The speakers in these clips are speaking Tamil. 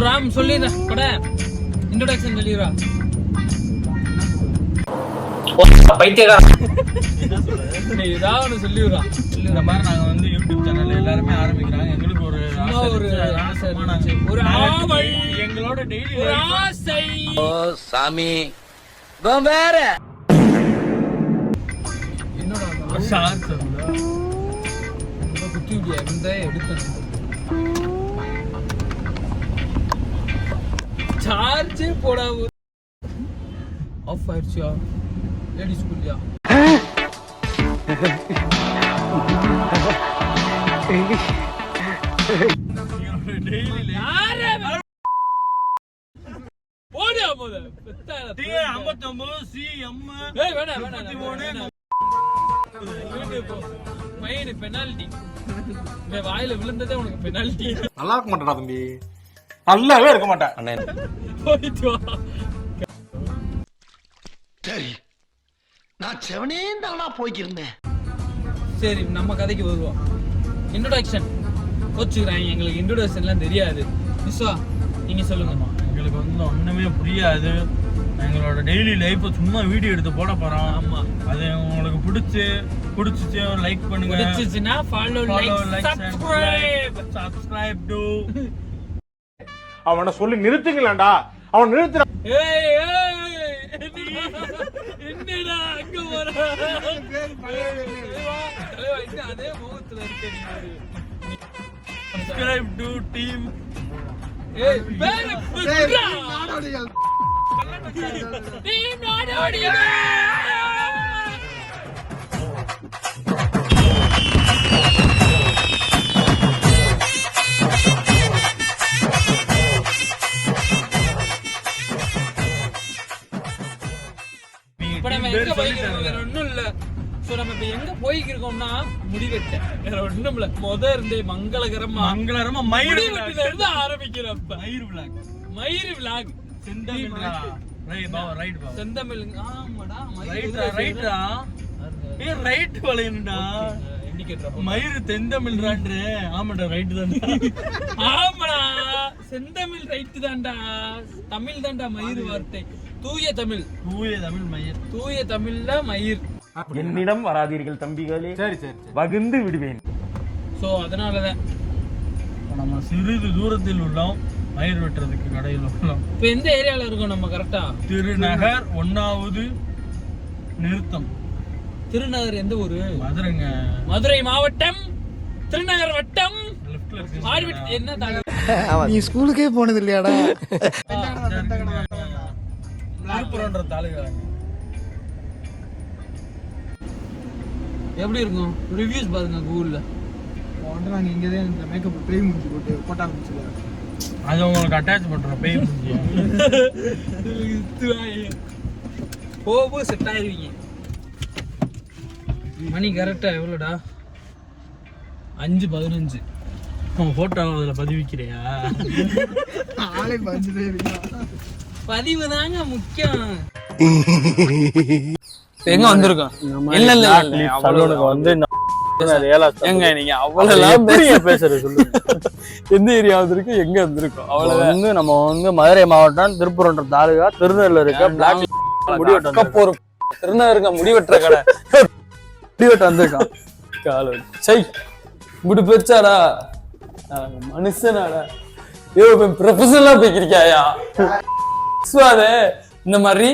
ராம் சொல்லிடுறேன் கூட இன்ட்ரோடக்ஷன் சொல்லிடுறா. ஏதாவது சொல்லிடுறா. இந்த மாதிரி நாங்க வந்து யூடியூப் சேனல் எல்லாருமே ஆரம்பிக்கிறாங்க. எங்களுக்கு ஒரு எங்களோட டெய்லி ஆசை. ஓ சாமி வேற என்னோட குத்தி விடியா எடுக்கணும். சார்ஜ் போட ஆஃப் ஆயிடுச்சியா லேடிஸ் ஸ்கூல்லையா? பெனால்டி வாயில விழுந்ததே உனக்கு பெனால்டி. நல்லா இருக்க மாட்டேடா தம்பி, நல்லாவே இருக்க மாட்டேன். சரி நான் செவனே தானா போய்க்கிருந்தேன். சரி நம்ம கதைக்கு வருவோம். இன்ட்ரோடக்ஷன் கோச்சுக்கிறேன், எங்களுக்கு இன்ட்ரோடக்ஷன்லாம் தெரியாது. விஸ்வா நீங்க சொல்லுங்கம்மா. எங்களுக்கு வந்து ஒண்ணுமே புரியாது. எங்களோட டெய்லி லைஃப் சும்மா வீடியோ எடுத்து போட போறோம். ஆமா, அது உங்களுக்கு பிடிச்சிச்சு லைக் பண்ணுங்க, பிடிச்சிச்சுனா ஃபாலோ லைக் சப்ஸ்கிரைப் டு. அவனை சொல்லி நிறுத்துங்களேன்டா, அவன் நிறுத்துறான். ஏய் என்னடா அங்க வர அதே முகத்துல இருக்க நீ. Subscribe to team. ஏய் பேர நாடோடிகள் டீம் நாடோடிகள். ஒண்ணும் இல்ல. நம்ம இப்ப எங்க போய்க்கிருக்கோம்னா முடிவெட்ட, வேற ஒண்ணும் இல்ல. இருந்தே மங்களகரமா முடிவெட்டில இருந்து ஆரம்பிக்கிறப்ப மயிறு விளாக் செந்தமிழ். ஆமாடா ரைட் வளையணும்டா. மயிறு தெந்தமிழ்றான்று. ஆமாடா ரைட் தான். ஆமாடா செந்தமிழ் ரைட் தான்டா. தமிழ் தான்டா மயிறு வார்த்தை. தூய தமிழ் மயிர். தூய தமிழ்ல மயிர். என்னிடம் வராதீர்கள் தம்பிகளே. சரி வகுந்து விடுவேன். சோ அதனாலதான் நம்ம சிறிது தூரத்தில் உள்ளோம். மயிர் வெட்டுறதுக்கு கடையில் உள்ளோம். இப்ப எந்த ஏரியால இருக்கோம் நம்ம கரெக்டா? திருநகர் 1வது நிறுத்தம். திருநகர் எந்த ஊரு? மதுரைங்க. மதுரை மாவட்டம் திருநகர் வட்டம். என்ன நீ ஸ்கூலுக்கே போனது இல்லையாடா? திருப்புறன்ற தாலுகா. எப்படி இருக்கும் ரிவ்யூஸ் பாருங்க கூகுள்ல. நாங்கள் இங்கே தான் இந்த மேக்கப் பேய் முடிஞ்சு போட்டு போட்டா முடிச்சுல அது உங்களுக்கு அட்டாச் பண்ணுறோம். பேய் முடிஞ்சு போக செட் ஆயிருவீங்க. மணி கரெக்டா எவ்வளோடா? 5:15. ஃபோட்டோ அதில் பதிவிக்கிறியா? ஆளே 5 பதிவு தாங்க முக்கியம். எங்க வந்திருக்கோம்? இல்ல வந்து எங்க நீங்க அவ்வளவு பேசுறது சொல்லுங்க. எந்த ஏரியா வந்திருக்கு, எங்க வந்திருக்கோம்? அவ்வளவு வந்து நம்ம வந்து மதுரை மாவட்டம் திருப்பூர் தாலுகா திருநெல்வேலியில இருக்க பிளாக் முடிவெட்ட திருநெல்வேலிருக்க முடிவெட்டுற கடை முடிவெட்ட வந்திருக்கான். கால சை முடி பெருச்சாடா மனுஷனாடா. ப்ரொஃபஷனலா போய்க்கிறியாயா? இந்த மாதிரி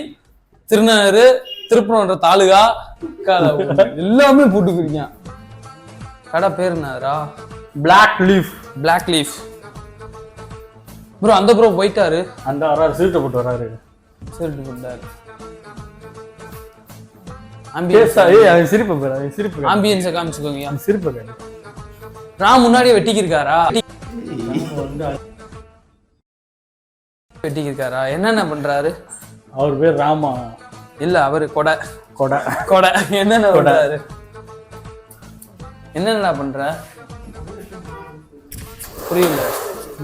திருநெல்வேலி திருப்பூர் தாலுகா எல்லாமே போட்டுக்கிறீங்க. கடை பேர் என்னடா? Black leaf bro. அந்த ப்ரோ போயிட்டாரு. அந்த வராரு, சீட்டு போட்டு வராரு. சீட்டு போட்டாரு. சிரிப்பு ஆம்பியன்ஸை காமிச்சுக்கோங்க. சிரிப்பு ராம் முன்னாடியே வெட்டிக்கிருக்காரா? வெட்டிக்கிருக்காரா? என்னென்ன பண்றாரு? அவர் பேர் ராமா இல்ல, அவரு கொடை. என்னென்ன பண்றாரு? என்னென்ன பண்ற? புரியல.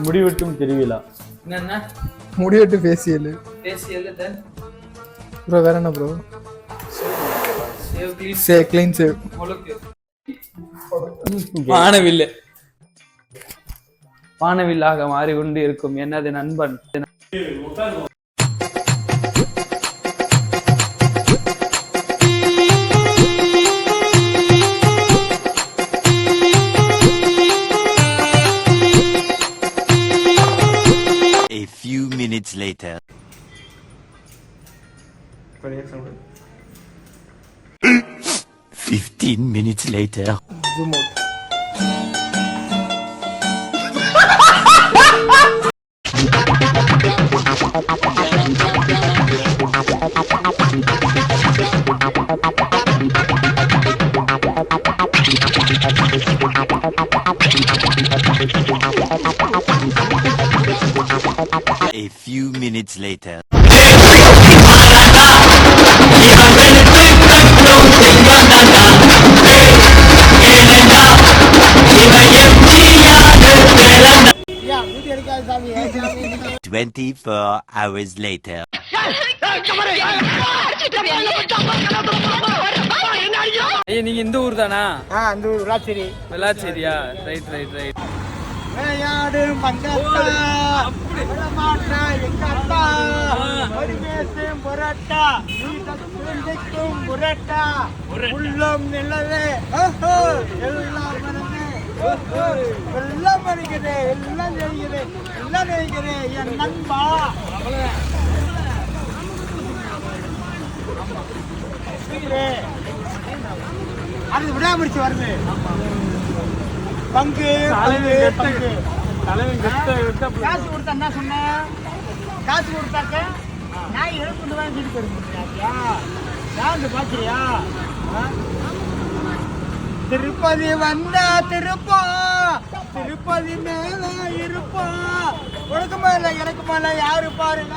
முடிவெட்டும் திருவிழா. என்னென்ன? முடிவெட்டு ஃபேஷியல் ப்ரோ. வேற என்ன ப்ரோ? Clean save. வானவில்லை வானவில்லாக மாறிக்கொண்டு இருக்கும் எனது நண்பன். A few minutes later. 15 minutes later. A few minutes later. ஐயா வீட்டு எடுக்காது சாமி 24 hours later. ஐயா நீங்க இந்த ஊர் தானா? அந்த ஊர் விளாச்சேரி. வெள்ளாச்சேரியா? Right right right. விளையாடு மங்கத்தா விடமாட்டா எங்க அத்தா பரிமேசும் புரட்டா நீ தத்துக்கும் புரட்டா உள்ளம் நிலவே எல்லாம் மறந்து எல்லாம் மறிக்கிறே எல்லாம் செய்கிறேன் எல்லாம் செய்கிறேன் என் நண்பா. அது விடாமடிச்சு வருது பங்கு பங்கு காசு கொடுத்தா என்ன சொன்ன? காசு கொடுத்தாக்க நான் 70 ரூபாய் வீட்டு போயிருந்தியா? யாரு பாக்குறியா? திருப்பதி வந்தா திருப்பதி மேல இருப்போம். உனக்கு மேல எனக்கு மேல யாரு பாருங்க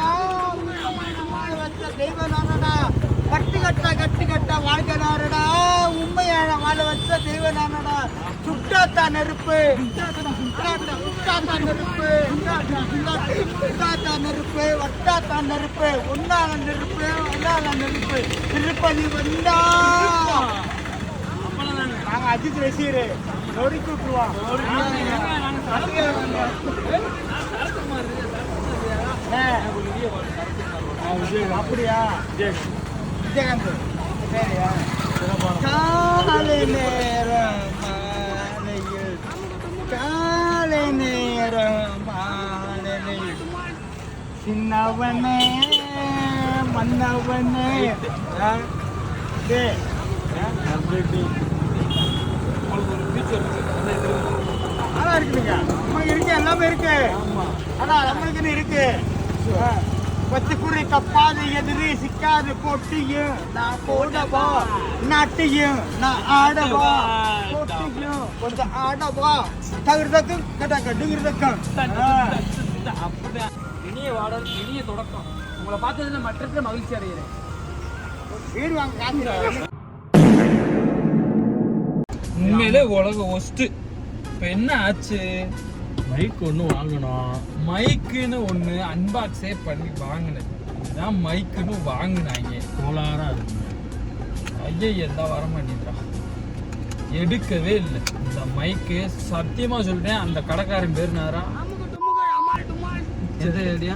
வச்ச தெய்வ நானடா. கட்டு கட்டா வாழ்க்கை நானடா. உண்மையான வாழ வச்ச தெய்வ நானடா. சுட்டாத்தா நெருப்பு வட்டாத்தா நெருப்பு ஒன்னால நெருப்பு திருப்பதி வந்தா நாங்க அஜித் ரசிகரு நொறுக்கி விட்டுருவோம். அப்படியா? விஜயகாந்த் சரியா? காலை நேரம் மாலையில் காலை நேரம் மாலையில் சின்னவனே மன்னவனே நல்லா இருக்குதுங்க. நம்மளுக்கு இருக்கு எல்லாமே இருக்கு. ஆனா நம்மளுக்குன்னு இருக்கு. பத்து குறி தப்பாது எதிரி சிக்காது போட்டியும் நான் போடவா நாட்டியும் நான் ஆடவா போட்டியும் கொஞ்சம் ஆடவா தகுறதுக்கும் கட்டுகிறதுக்கும். இனிய வாடல் இனிய தொடக்கம். உங்களை பார்த்ததுல மற்ற மகிழ்ச்சி அடைகிறேன். வீடு வாங்க காசு உண்மையிலே உலக ஒஸ்ட். இப்ப என்ன ஆச்சு? மைக் ஒன்று வாங்கணும். மைக்குன்னு ஒண்ணு அன்பாக்ஸே பண்ணி வாங்கினேன். இதுதான் மைக்குன்னு வாங்கினாங்க. கோளாரா இருக்கு. ஐயா தான் வர மாட்டேங்கிறா. எடுக்கவே இல்லை இந்த மைக்கு. சத்தியமா சொல்றேன் அந்த கடைக்காரன் பேர் நேரா எது ஐடியா